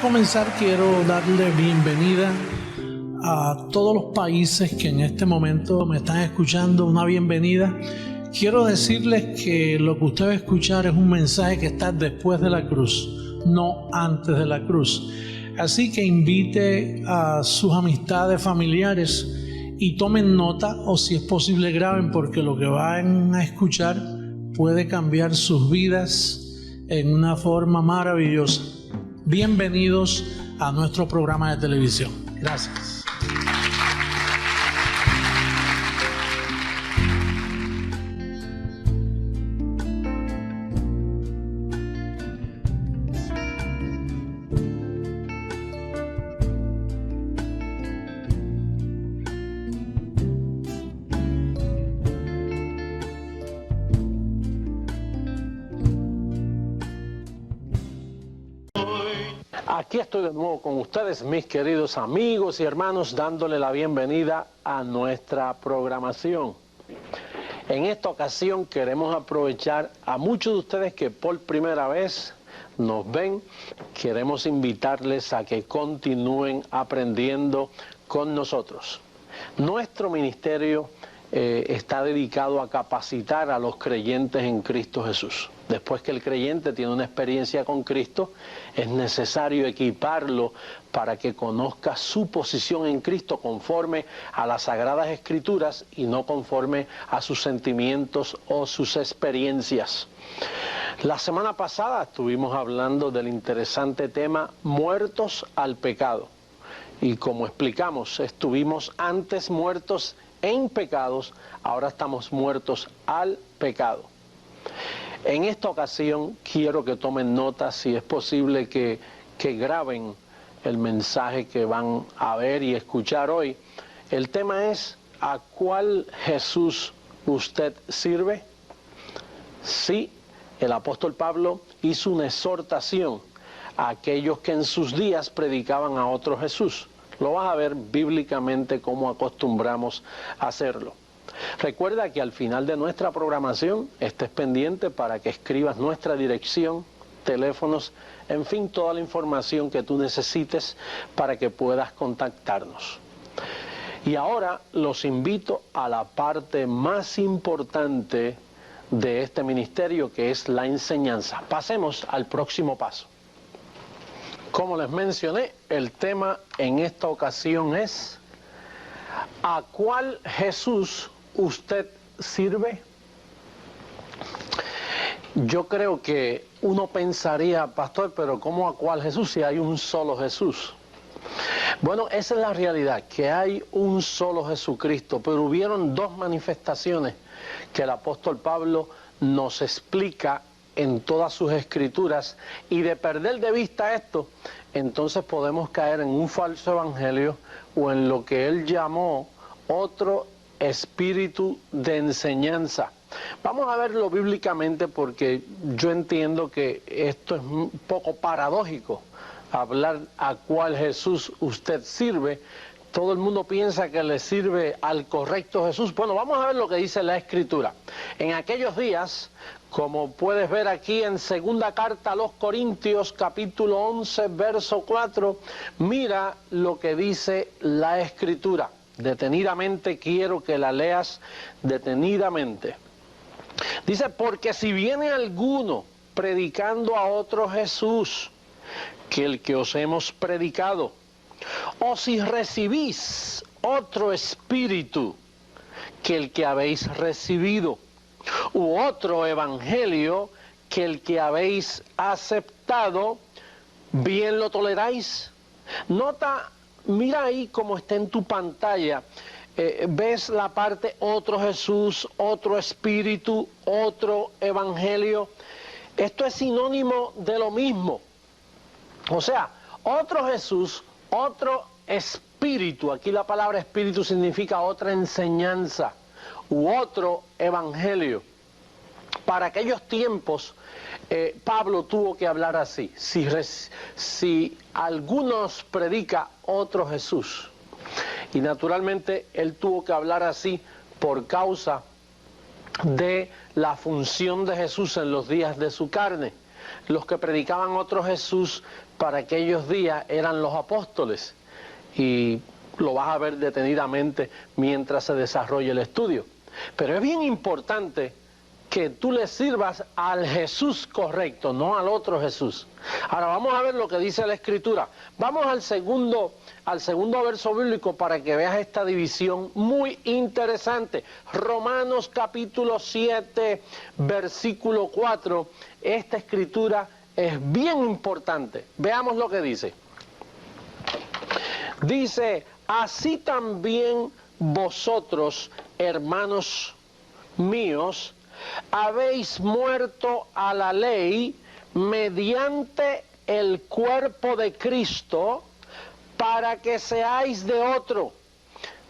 comenzar, quiero darle bienvenida a todos los países que en este momento me están escuchando, una bienvenida. Quiero decirles que lo que usted va a escuchar es un mensaje que está después de la cruz, no antes de la cruz. Así que invite a sus amistades, familiares y tomen nota, o si es posible graben, porque lo que van a escuchar puede cambiar sus vidas en una forma maravillosa. Bienvenidos a nuestro programa de televisión. Gracias. Aquí estoy de nuevo con ustedes, mis queridos amigos y hermanos, dándole la bienvenida a nuestra programación. En esta ocasión queremos aprovechar a muchos de ustedes que por primera vez nos ven. Queremos invitarles a que continúen aprendiendo con nosotros. Nuestro ministerio está dedicado a capacitar a los creyentes en Cristo Jesús. Después que el creyente tiene una experiencia con Cristo, es necesario equiparlo para que conozca su posición en Cristo conforme a las Sagradas Escrituras y no conforme a sus sentimientos o sus experiencias. La semana pasada estuvimos hablando del interesante tema muertos al pecado. Y como explicamos, estuvimos antes muertos en pecados, ahora estamos muertos al pecado. En esta ocasión quiero que tomen nota, si es posible que graben el mensaje que van a ver y escuchar hoy. El tema es: ¿a cuál Jesús usted sirve? Sí, el apóstol Pablo hizo una exhortación a aquellos que en sus días predicaban a otro Jesús. Lo vas a ver bíblicamente como acostumbramos a hacerlo. Recuerda que al final de nuestra programación estés pendiente para que escribas nuestra dirección, teléfonos, en fin, toda la información que tú necesites para que puedas contactarnos. Y ahora los invito a la parte más importante de este ministerio, que es la enseñanza. Pasemos al próximo paso. Como les mencioné, el tema en esta ocasión es: ¿a cuál Jesús usted sirve? Yo creo que uno pensaría, pastor, pero ¿cómo a cuál Jesús si hay un solo Jesús? Bueno, esa es la realidad, que hay un solo Jesucristo, pero hubieron dos manifestaciones que el apóstol Pablo nos explica en todas sus escrituras, y de perder de vista esto, entonces podemos caer en un falso evangelio o en lo que él llamó otro espíritu de enseñanza. Vamos a verlo bíblicamente, porque yo entiendo que esto es un poco paradójico, hablar a cuál Jesús usted sirve. Todo el mundo piensa que le sirve al correcto Jesús. Bueno, vamos a ver lo que dice la Escritura. En aquellos días, como puedes ver aquí en segunda carta a los Corintios, capítulo 11, verso 4, mira lo que dice la Escritura. Detenidamente quiero que la leas detenidamente. Dice: porque si viene alguno predicando a otro Jesús que el que os hemos predicado, o si recibís otro espíritu que el que habéis recibido, u otro evangelio que el que habéis aceptado, ¿bien lo toleráis? Nota, mira ahí como está en tu pantalla, ves la parte otro Jesús, otro espíritu, otro evangelio. Esto es sinónimo de lo mismo. O sea, otro Jesús, otro espíritu. Aquí la palabra espíritu significa otra enseñanza u otro evangelio. Para aquellos tiempos, Pablo tuvo que hablar así: si algunos predica otro Jesús. Y naturalmente él tuvo que hablar así por causa de la función de Jesús en los días de su carne. Los que predicaban otro Jesús para aquellos días eran los apóstoles, y lo vas a ver detenidamente mientras se desarrolla el estudio. Pero es bien importante que tú le sirvas al Jesús correcto, no al otro Jesús. Ahora vamos a ver lo que dice la Escritura. Vamos al segundo verso bíblico para que veas esta división muy interesante. Romanos capítulo 7, versículo 4. Esta Escritura es bien importante. Veamos lo que dice. Dice, así también vosotros, hermanos míos, habéis muerto a la ley mediante el cuerpo de Cristo, para que seáis de otro,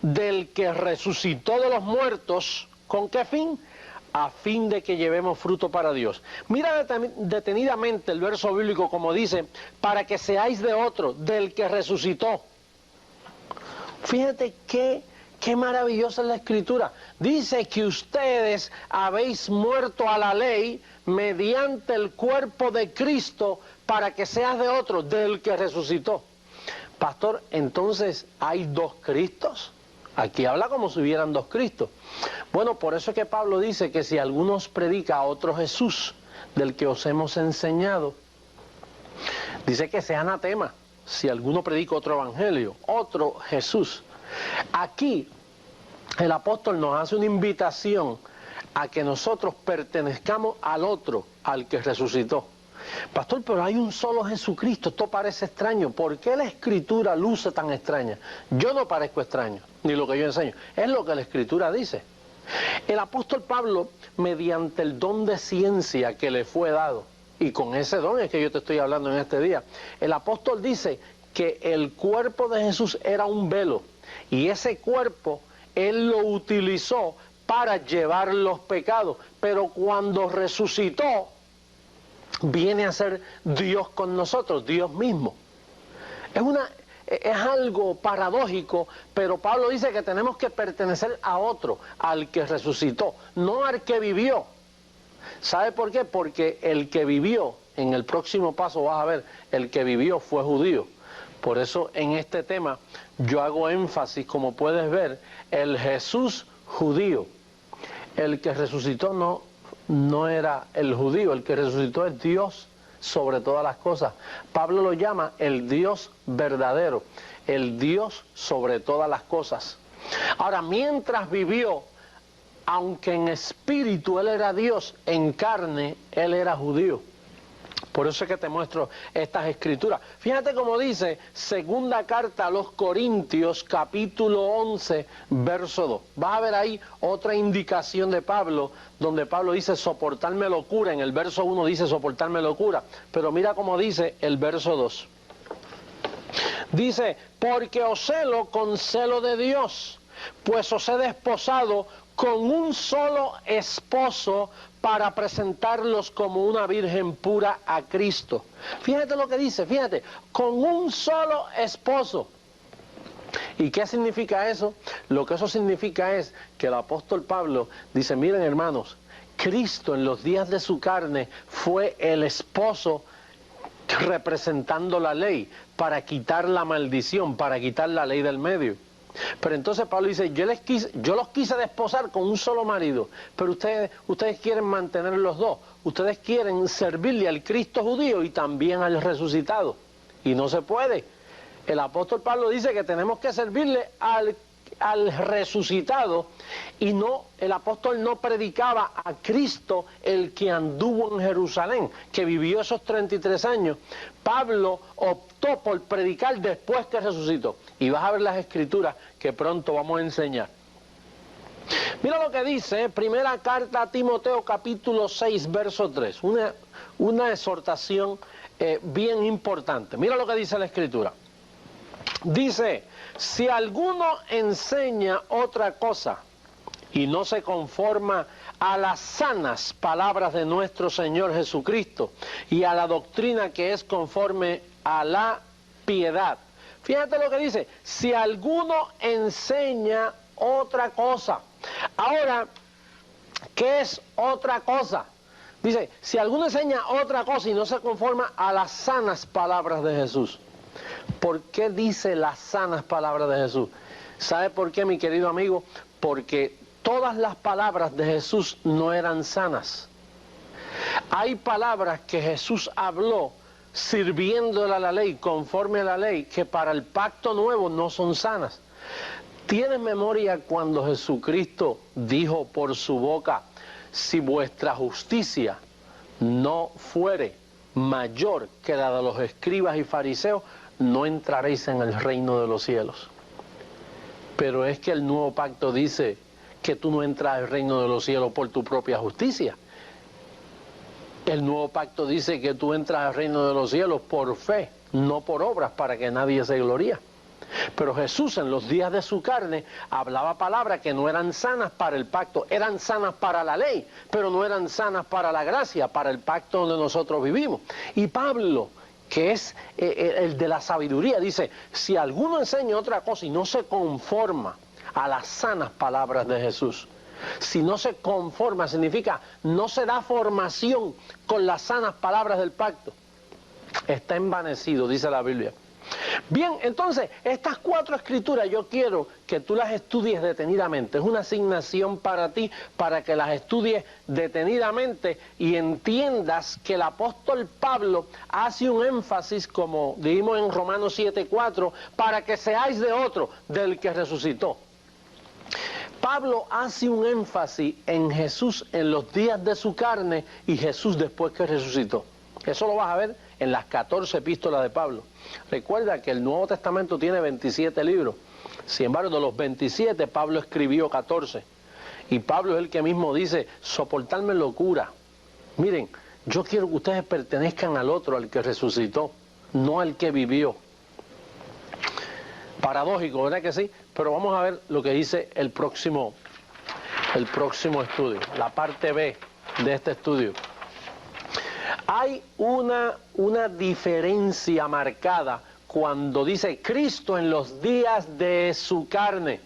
del que resucitó de los muertos. ¿Con qué fin? A fin de que llevemos fruto para Dios. Mira detenidamente el verso bíblico como dice, para que seáis de otro, del que resucitó. Fíjate qué maravillosa es la Escritura. Dice que ustedes habéis muerto a la ley mediante el cuerpo de Cristo, para que seas de otro, del que resucitó. Pastor, entonces, ¿hay dos Cristos? Aquí habla como si hubieran dos Cristos. Bueno, por eso es que Pablo dice que si alguno os predica a otro Jesús del que os hemos enseñado, dice que sea anatema. Si alguno predica otro evangelio, otro Jesús. Aquí el apóstol nos hace una invitación a que nosotros pertenezcamos al otro, al que resucitó. Pastor, pero hay un solo Jesucristo, esto parece extraño. ¿Por qué la Escritura luce tan extraña? Yo no parezco extraño, ni lo que yo enseño, es lo que la Escritura dice. El apóstol Pablo, mediante el don de ciencia que le fue dado, y con ese don es que yo te estoy hablando en este día, el apóstol dice que el cuerpo de Jesús era un velo, y ese cuerpo él lo utilizó para llevar los pecados, pero cuando resucitó, viene a ser Dios con nosotros, Dios mismo. Es algo paradójico, pero Pablo dice que tenemos que pertenecer a otro, al que resucitó, no al que vivió. ¿Sabe por qué? Porque el que vivió, en el próximo paso vas a ver, el que vivió fue judío. Por eso en este tema yo hago énfasis, como puedes ver, el Jesús judío. El que resucitó no era el judío, el que resucitó es Dios sobre todas las cosas. Pablo lo llama el Dios verdadero, el Dios sobre todas las cosas. Ahora, mientras vivió, aunque en espíritu él era Dios, en carne él era judío. Por eso es que te muestro estas escrituras. Fíjate cómo dice segunda carta a los Corintios, capítulo 11, verso 2. Vas a ver ahí otra indicación de Pablo, donde Pablo dice soportarme locura. En el verso 1 dice soportarme locura. Pero mira cómo dice el verso 2. Dice, porque os celo con celo de Dios, pues os he desposado con un solo esposo para presentarlos como una virgen pura a Cristo. Fíjate lo que dice, fíjate, con un solo esposo. ¿Y qué significa eso? Lo que eso significa es que el apóstol Pablo dice, miren hermanos, Cristo en los días de su carne fue el esposo representando la ley para quitar la maldición, para quitar la ley del medio. Pero entonces Pablo dice, yo los quise desposar con un solo marido, pero ustedes quieren mantener los dos, ustedes quieren servirle al Cristo judío y también al resucitado, y no se puede. El apóstol Pablo dice que tenemos que servirle al resucitado, y el apóstol no predicaba a Cristo el que anduvo en Jerusalén, que vivió esos 33 años. Pablo optó por predicar después que resucitó. Y vas a ver las escrituras que pronto vamos a enseñar. Mira lo que dice, primera carta a Timoteo capítulo 6, verso 3. Una exhortación bien importante. Mira lo que dice la escritura. Dice, si alguno enseña otra cosa y no se conforma a las sanas palabras de nuestro Señor Jesucristo y a la doctrina que es conforme a la piedad. Fíjate lo que dice, si alguno enseña otra cosa. Ahora, ¿qué es otra cosa? Dice, si alguno enseña otra cosa y no se conforma a las sanas palabras de Jesús. ¿Por qué dice las sanas palabras de Jesús? ¿Sabe por qué, mi querido amigo? Porque todas las palabras de Jesús no eran sanas. Hay palabras que Jesús habló sirviéndole a la ley, conforme a la ley, que para el pacto nuevo no son sanas. ¿Tienes memoria cuando Jesucristo dijo por su boca, si vuestra justicia no fuere mayor que la de los escribas y fariseos, no entraréis en el reino de los cielos? Pero es que el nuevo pacto dice que tú no entras al reino de los cielos por tu propia justicia. El nuevo pacto dice que tú entras al reino de los cielos por fe, no por obras, para que nadie se gloríe. Pero Jesús en los días de su carne hablaba palabras que no eran sanas para el pacto, eran sanas para la ley, pero no eran sanas para la gracia, para el pacto donde nosotros vivimos. Y Pablo, que es el de la sabiduría, dice, si alguno enseña otra cosa y no se conforma a las sanas palabras de Jesús, si no se conforma, significa no se da formación con las sanas palabras del pacto, está envanecido, dice la Biblia. Bien, entonces, estas 4 escrituras yo quiero que tú las estudies detenidamente. Es una asignación para ti, para que las estudies detenidamente y entiendas que el apóstol Pablo hace un énfasis, como dijimos en Romanos 7:4, para que seáis de otro, del que resucitó. Pablo hace un énfasis en Jesús en los días de su carne y Jesús después que resucitó. Eso lo vas a ver en las 14 epístolas de Pablo. Recuerda que el Nuevo Testamento tiene 27 libros. Sin embargo, de los 27, Pablo escribió 14. Y Pablo es el que mismo dice, soportarme locura. Miren, yo quiero que ustedes pertenezcan al otro, al que resucitó, no al que vivió. Paradójico, ¿verdad que sí? Pero vamos a ver lo que dice el próximo estudio, la parte B de este estudio. Hay una diferencia marcada cuando dice Cristo en los días de su carne.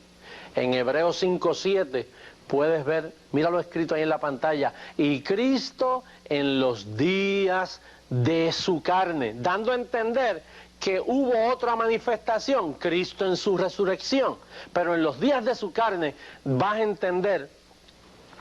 En Hebreos 5:7 puedes ver, míralo escrito ahí en la pantalla, y Cristo en los días de su carne, dando a entender que hubo otra manifestación, Cristo en su resurrección, pero en los días de su carne vas a entender,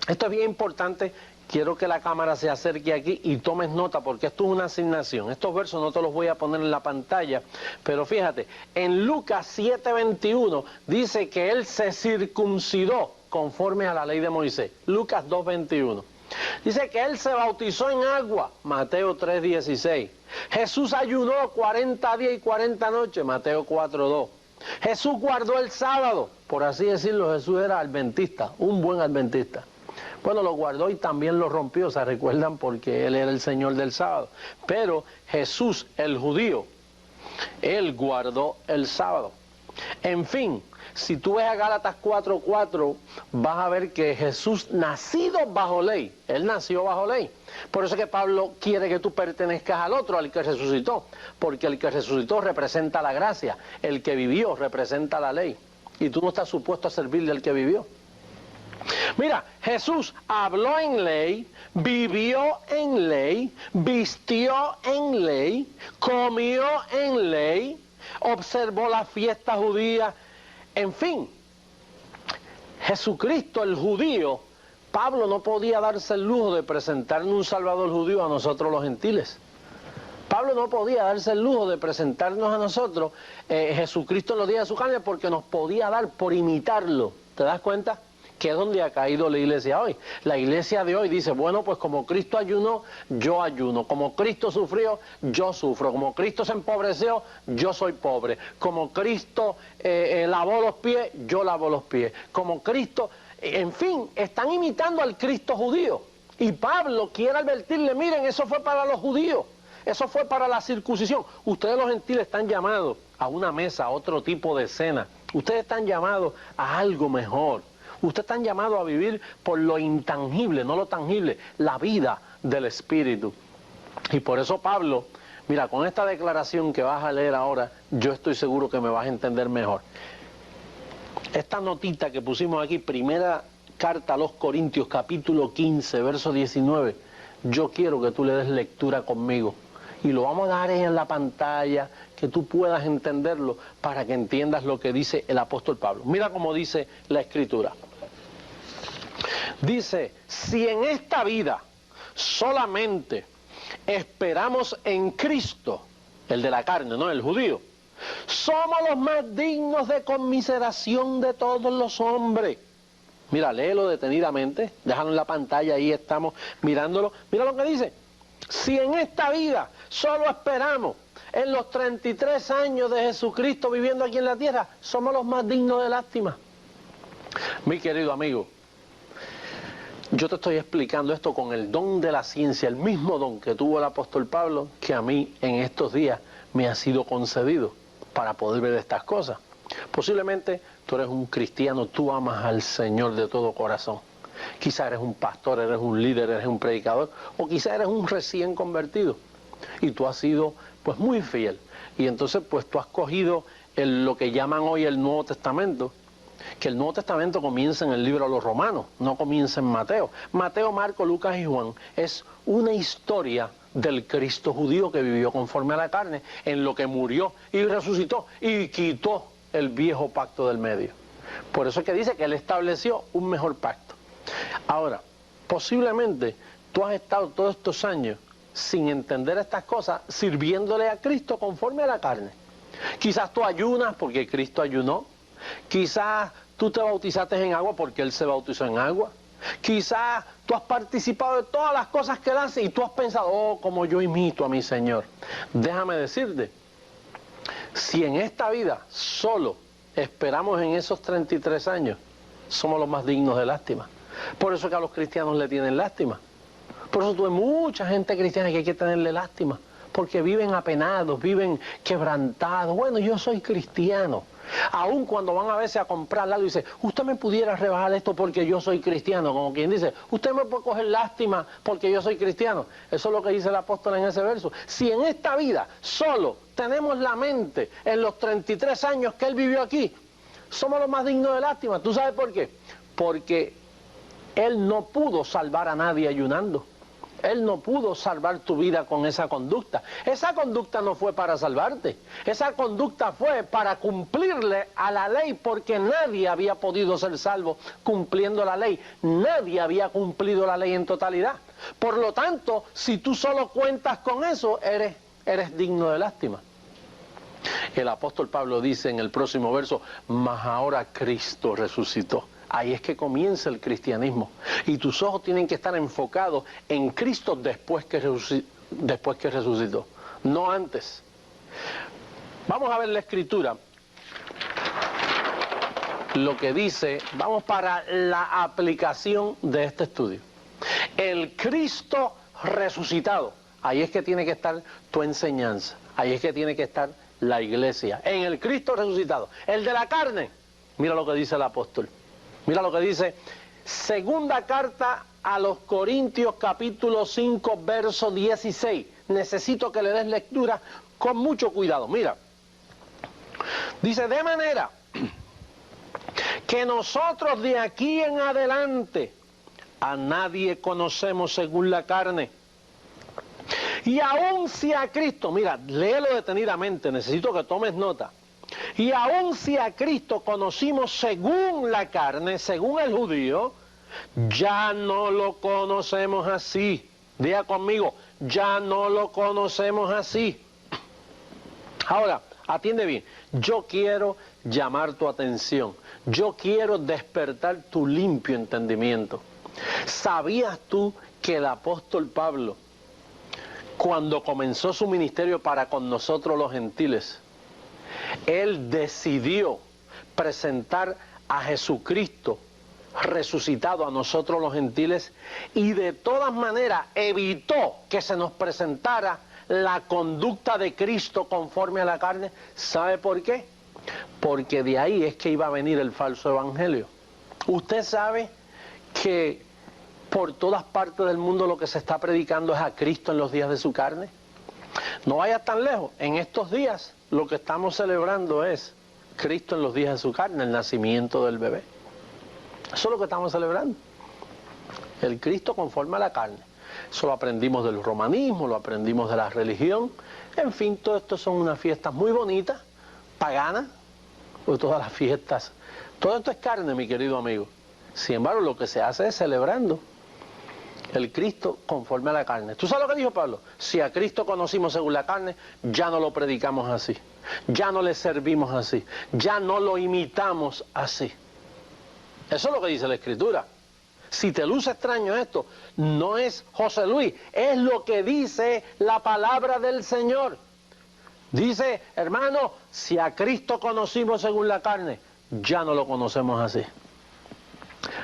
esto es bien importante. Quiero que la cámara se acerque aquí y tomes nota porque esto es una asignación. Estos versos no te los voy a poner en la pantalla, pero fíjate, en Lucas 7:21 dice que él se circuncidó conforme a la ley de Moisés. Lucas 2:21. Dice que él se bautizó en agua, Mateo 3:16. Jesús ayunó 40 días y 40 noches, Mateo 4:2. Jesús guardó el sábado, por así decirlo, Jesús era adventista, un buen adventista. Bueno, lo guardó y también lo rompió, ¿se recuerdan? Porque él era el Señor del sábado. Pero Jesús, el judío, él guardó el sábado. En fin, si tú ves a Gálatas 4:4, vas a ver que Jesús, nacido bajo ley, él nació bajo ley. Por eso es que Pablo quiere que tú pertenezcas al otro, al que resucitó. Porque el que resucitó representa la gracia, el que vivió representa la ley. Y tú no estás supuesto a servirle al que vivió. Mira, Jesús habló en ley, vivió en ley, vistió en ley, comió en ley, observó la fiesta judía, en fin. Jesucristo, el judío, Pablo no podía darse el lujo de presentarnos un Salvador judío a nosotros los gentiles. Pablo no podía darse el lujo de presentarnos a nosotros Jesucristo en los días de su carne porque nos podía dar por imitarlo. ¿Te das cuenta? Que es donde ha caído la iglesia hoy. La iglesia de hoy dice, bueno, pues como Cristo ayunó, yo ayuno. Como Cristo sufrió, yo sufro. Como Cristo se empobreció, yo soy pobre. Como Cristo lavó los pies, yo lavo los pies. Como Cristo, en fin, están imitando al Cristo judío. Y Pablo quiere advertirle, miren, eso fue para los judíos. Eso fue para la circuncisión. Ustedes los gentiles están llamados a una mesa, a otro tipo de cena. Ustedes están llamados a algo mejor. Ustedes están llamados a vivir por lo intangible, no lo tangible, la vida del Espíritu. Y por eso Pablo, mira, con esta declaración que vas a leer ahora, yo estoy seguro que me vas a entender mejor. Esta notita que pusimos aquí, primera carta a los Corintios, capítulo 15, verso 19, yo quiero que tú le des lectura conmigo. Y lo vamos a dar en la pantalla, que tú puedas entenderlo, para que entiendas lo que dice el apóstol Pablo. Mira cómo dice la Escritura. Dice, si en esta vida solamente esperamos en Cristo, el de la carne, no el judío, somos los más dignos de conmiseración de todos los hombres. Mira, léelo detenidamente, déjalo en la pantalla, ahí estamos mirándolo. Mira lo que dice. Si en esta vida solo esperamos en los 33 años de Jesucristo viviendo aquí en la tierra, somos los más dignos de lástima. Mi querido amigo, yo te estoy explicando esto con el don de la ciencia, el mismo don que tuvo el apóstol Pablo, que a mí en estos días me ha sido concedido para poder ver estas cosas. Posiblemente tú eres un cristiano, tú amas al Señor de todo corazón. Quizá eres un pastor, eres un líder, eres un predicador, o quizá eres un recién convertido. Y tú has sido pues muy fiel. Y entonces pues tú has cogido lo que llaman hoy el Nuevo Testamento, que el Nuevo Testamento comienza en el libro de los Romanos, no comienza en Mateo. Mateo, Marco, Lucas y Juan es una historia del Cristo judío que vivió conforme a la carne, en lo que murió y resucitó y quitó el viejo pacto del medio. Por eso es que dice que Él estableció un mejor pacto. Ahora, posiblemente tú has estado todos estos años sin entender estas cosas, sirviéndole a Cristo conforme a la carne. Quizás tú ayunas porque Cristo ayunó. Quizás tú te bautizaste en agua porque Él se bautizó en agua. Quizás tú has participado de todas las cosas que Él hace y tú has pensado, oh, como yo imito a mi Señor. Déjame decirte, si en esta vida solo esperamos en esos 33 años, somos los más dignos de lástima. Por eso que a los cristianos le tienen lástima. Por eso tú ves mucha gente cristiana que hay que tenerle lástima, porque viven apenados, viven quebrantados. Bueno, yo soy cristiano. Aun cuando van a veces a comprar algo y dicen, usted me pudiera rebajar esto porque yo soy cristiano, como quien dice, usted me puede coger lástima porque yo soy cristiano. Eso es lo que dice el apóstol en ese verso. Si en esta vida solo tenemos la mente en los 33 años que Él vivió aquí, somos los más dignos de lástima. ¿Tú sabes por qué? Porque Él no pudo salvar a nadie ayunando. Él no pudo salvar tu vida con esa conducta. Esa conducta no fue para salvarte. Esa conducta fue para cumplirle a la ley, porque nadie había podido ser salvo cumpliendo la ley. Nadie había cumplido la ley en totalidad. Por lo tanto, si tú solo cuentas con eso, eres digno de lástima. El apóstol Pablo dice en el próximo verso, mas ahora Cristo resucitó. Ahí es que comienza el cristianismo. Y tus ojos tienen que estar enfocados en Cristo después que resucitó, no antes. Vamos a ver la Escritura. Lo que dice, vamos para la aplicación de este estudio. El Cristo resucitado. Ahí es que tiene que estar tu enseñanza. Ahí es que tiene que estar la iglesia. En el Cristo resucitado. El de la carne. Mira lo que dice el apóstol. Mira lo que dice, segunda carta a los Corintios capítulo 5 verso 16. Necesito que le des lectura con mucho cuidado. Mira, dice, de manera que nosotros de aquí en adelante a nadie conocemos según la carne. Y aun si a Cristo, mira, léelo detenidamente, necesito que tomes nota. Y aun si a Cristo conocimos según la carne, según el judío, ya no lo conocemos así. Diga conmigo, ya no lo conocemos así. Ahora, atiende bien, yo quiero llamar tu atención, yo quiero despertar tu limpio entendimiento. ¿Sabías tú que el apóstol Pablo, cuando comenzó su ministerio para con nosotros los gentiles, él decidió presentar a Jesucristo resucitado a nosotros los gentiles y de todas maneras evitó que se nos presentara la conducta de Cristo conforme a la carne? ¿Sabe por qué? Porque de ahí es que iba a venir el falso evangelio. Usted sabe que por todas partes del mundo lo que se está predicando es a Cristo en los días de su carne. No vayas tan lejos, en estos días lo que estamos celebrando es Cristo en los días de su carne, el nacimiento del bebé. Eso es lo que estamos celebrando. El Cristo conforme a la carne. Eso lo aprendimos del romanismo, lo aprendimos de la religión. En fin, todo esto son unas fiestas muy bonitas, paganas, pues todas las fiestas. Todo esto es carne, mi querido amigo. Sin embargo, lo que se hace es celebrando el Cristo conforme a la carne. ¿Tú sabes lo que dijo Pablo? Si a Cristo conocimos según la carne, ya no lo predicamos así. Ya no le servimos así. Ya no lo imitamos así. Eso es lo que dice la Escritura. Si te luce extraño esto, no es José Luis, es lo que dice la palabra del Señor. Dice, hermano, si a Cristo conocimos según la carne, ya no lo conocemos así.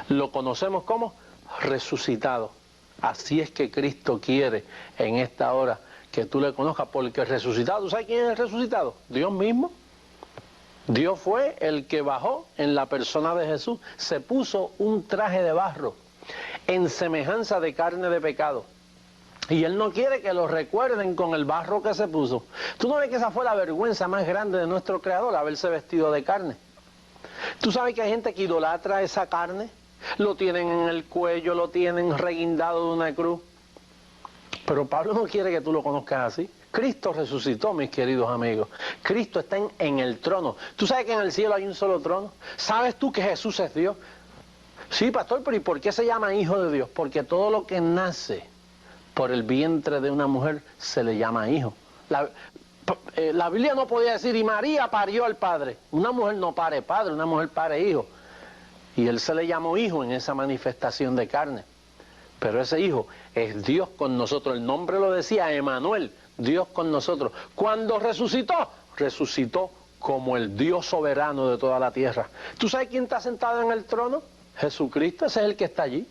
Lo conocemos como resucitado. Así es que Cristo quiere en esta hora que tú le conozcas, porque el resucitado, ¿tú sabes quién es el resucitado? Dios mismo. Dios fue el que bajó en la persona de Jesús, se puso un traje de barro en semejanza de carne de pecado. Y Él no quiere que lo recuerden con el barro que se puso. ¿Tú no ves que esa fue la vergüenza más grande de nuestro Creador, haberse vestido de carne? ¿Tú sabes que hay gente que idolatra esa carne? Lo tienen en el cuello, lo tienen reguindado de una cruz. Pero Pablo no quiere que tú lo conozcas así. Cristo resucitó, mis queridos amigos. Cristo está en el trono. ¿Tú sabes que en el cielo hay un solo trono? ¿Sabes tú que Jesús es Dios? Sí, pastor, pero ¿y por qué se llama hijo de Dios? Porque todo lo que nace por el vientre de una mujer se le llama hijo. La Biblia no podía decir, y María parió al Padre. Una mujer no pare padre, una mujer pare hijo. Y Él se le llamó hijo en esa manifestación de carne. Pero ese hijo es Dios con nosotros. El nombre lo decía, Emanuel, Dios con nosotros. Cuando resucitó, resucitó como el Dios soberano de toda la tierra. ¿Tú sabes quién está sentado en el trono? Jesucristo, ese es el que está allí.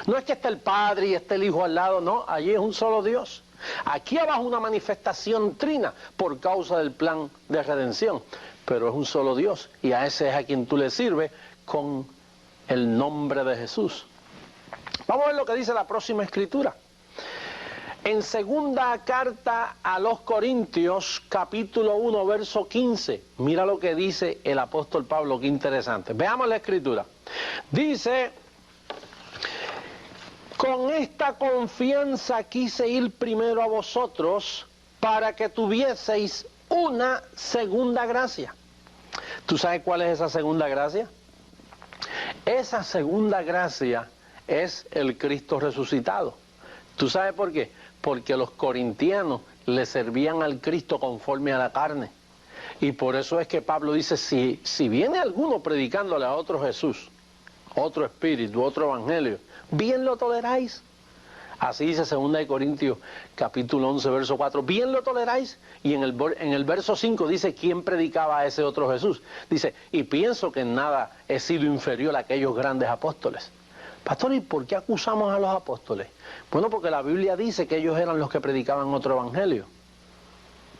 No es que esté el Padre y esté el Hijo al lado, no, allí es un solo Dios. Aquí abajo una manifestación trina por causa del plan de redención, pero es un solo Dios y a ese es a quien tú le sirves con el nombre de Jesús. Vamos a ver lo que dice la próxima escritura. En segunda carta a los Corintios, capítulo 1, verso 15, mira lo que dice el apóstol Pablo, qué interesante. Veamos la escritura. Dice, con esta confianza quise ir primero a vosotros para que tuvieseis una segunda gracia. ¿Tú sabes cuál es esa segunda gracia? Esa segunda gracia es el Cristo resucitado. ¿Tú sabes por qué? Porque los corintianos le servían al Cristo conforme a la carne. Y por eso es que Pablo dice, si viene alguno predicándole a otro Jesús, otro espíritu, otro evangelio, bien lo toleráis. Así dice 2 Corintios capítulo 11, verso 4, bien lo toleráis. Y en el verso 5 dice, ¿quién predicaba a ese otro Jesús? Dice, y pienso que en nada he sido inferior a aquellos grandes apóstoles. Pastor, ¿y por qué acusamos a los apóstoles? Bueno, porque la Biblia dice que ellos eran los que predicaban otro evangelio.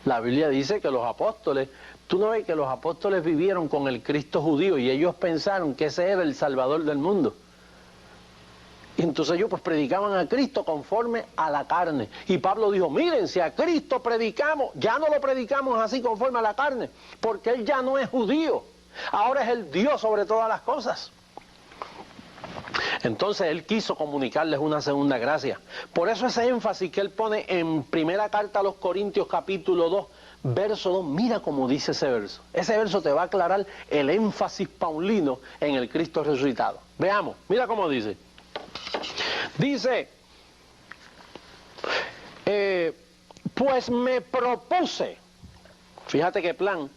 La Biblia dice que los apóstoles, tú no ves que los apóstoles vivieron con el Cristo judío y ellos pensaron que ese era el Salvador del mundo. Y entonces ellos pues predicaban a Cristo conforme a la carne. Y Pablo dijo, miren, si a Cristo predicamos, ya no lo predicamos así conforme a la carne, porque Él ya no es judío, ahora es el Dios sobre todas las cosas. Entonces Él quiso comunicarles una segunda gracia. Por eso ese énfasis que Él pone en primera carta a los Corintios capítulo 2, verso 2, mira cómo dice ese verso. Ese verso te va a aclarar el énfasis paulino en el Cristo resucitado. Veamos, mira cómo dice. Dice, pues me propuse, fíjate qué plan,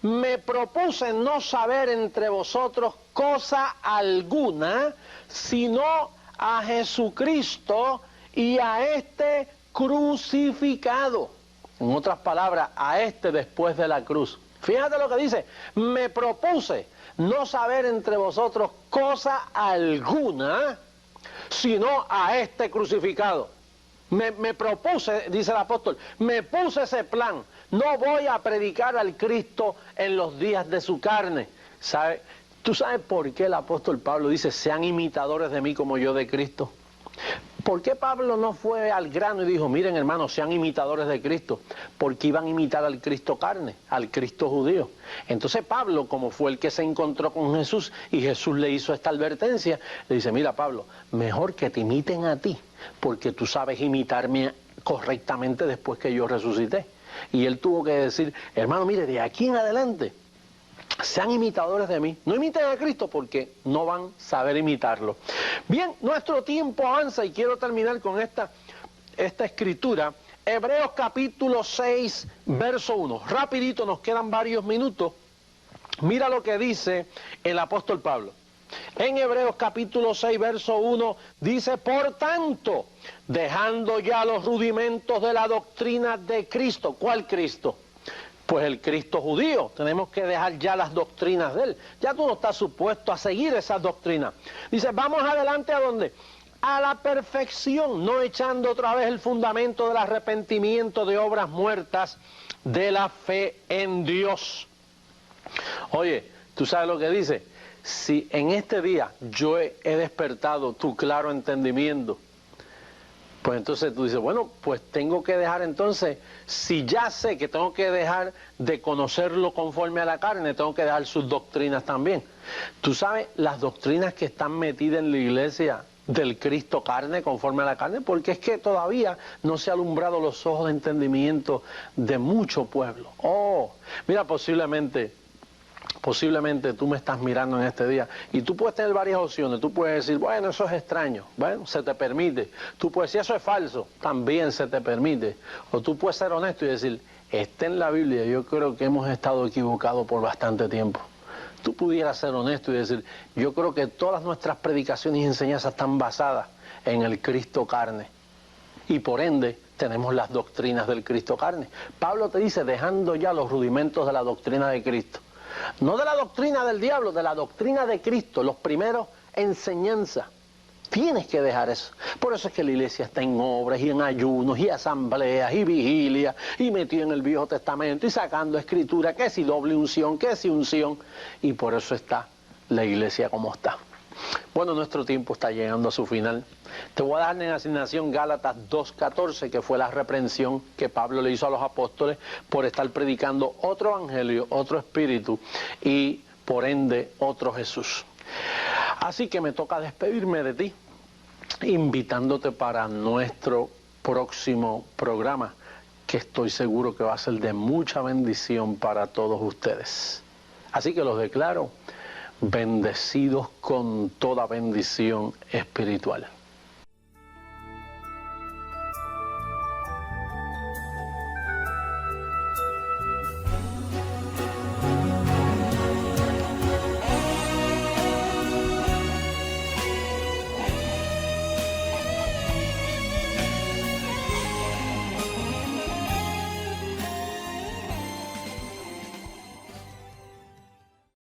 me propuse no saber entre vosotros cosa alguna, sino a Jesucristo y a este crucificado. En otras palabras, a este después de la cruz. Fíjate lo que dice, me propuse no saber entre vosotros cosa alguna, sino a este crucificado. Me propuse, dice el apóstol, me puse ese plan. No voy a predicar al Cristo en los días de su carne. ¿Sabe? ¿Tú sabes por qué el apóstol Pablo dice, sean imitadores de mí como yo de Cristo? ¿Por qué Pablo no fue al grano y dijo, miren hermanos, sean imitadores de Cristo? Porque iban a imitar al Cristo carne, al Cristo judío. Entonces Pablo, como fue el que se encontró con Jesús y Jesús le hizo esta advertencia, le dice, mira Pablo, mejor que te imiten a ti, porque tú sabes imitarme correctamente después que yo resucité. Y él tuvo que decir, hermano, mire, de aquí en adelante, sean imitadores de mí. No imiten a Cristo porque no van a saber imitarlo. Bien, nuestro tiempo avanza y quiero terminar con esta escritura. Hebreos capítulo 6, verso 1. Rapidito, nos quedan varios minutos. Mira lo que dice el apóstol Pablo. En Hebreos capítulo 6, verso 1, dice, por tanto, dejando ya los rudimentos de la doctrina de Cristo. ¿Cuál Cristo? Pues el Cristo judío. Tenemos que dejar ya las doctrinas de él. Ya tú no estás supuesto a seguir esas doctrinas. Dice, vamos adelante ¿a dónde? A la perfección, no echando otra vez el fundamento del arrepentimiento de obras muertas, de la fe en Dios. Oye, ¿tú sabes lo que dice? Si en este día yo he despertado tu claro entendimiento, pues entonces tú dices, bueno, pues tengo que dejar entonces, si ya sé que tengo que dejar de conocerlo conforme a la carne, tengo que dejar sus doctrinas también. Tú sabes las doctrinas que están metidas en la iglesia del Cristo carne, conforme a la carne, porque es que todavía no se han alumbrado los ojos de entendimiento de mucho pueblo. Oh, mira, posiblemente tú me estás mirando en este día y tú puedes tener varias opciones. Tú puedes decir, bueno, eso es extraño, bueno, se te permite. Tú puedes decir, eso es falso, también se te permite. O tú puedes ser honesto y decir, está en la Biblia, yo creo que hemos estado equivocados por bastante tiempo. Tú pudieras ser honesto y decir, yo creo que todas nuestras predicaciones y enseñanzas están basadas en el Cristo carne. Y por ende, tenemos las doctrinas del Cristo carne. Pablo te dice, dejando ya los rudimentos de la doctrina de Cristo. No de la doctrina del diablo, de la doctrina de Cristo, los primeros enseñanzas. Tienes que dejar eso. Por eso es que la iglesia está en obras y en ayunos y asambleas y vigilias y metido en el Viejo Testamento y sacando escritura, que si doble unción, que si unción. Y por eso está la iglesia como está. Bueno, nuestro tiempo está llegando a su final. Te voy a dar en asignación Gálatas 2:14, que fue la reprensión que Pablo le hizo a los apóstoles por estar predicando otro evangelio, otro espíritu y por ende otro Jesús. Así que me toca despedirme de ti, invitándote para nuestro próximo programa, que estoy seguro que va a ser de mucha bendición para todos ustedes. Así que los declaro bendecidos con toda bendición espiritual.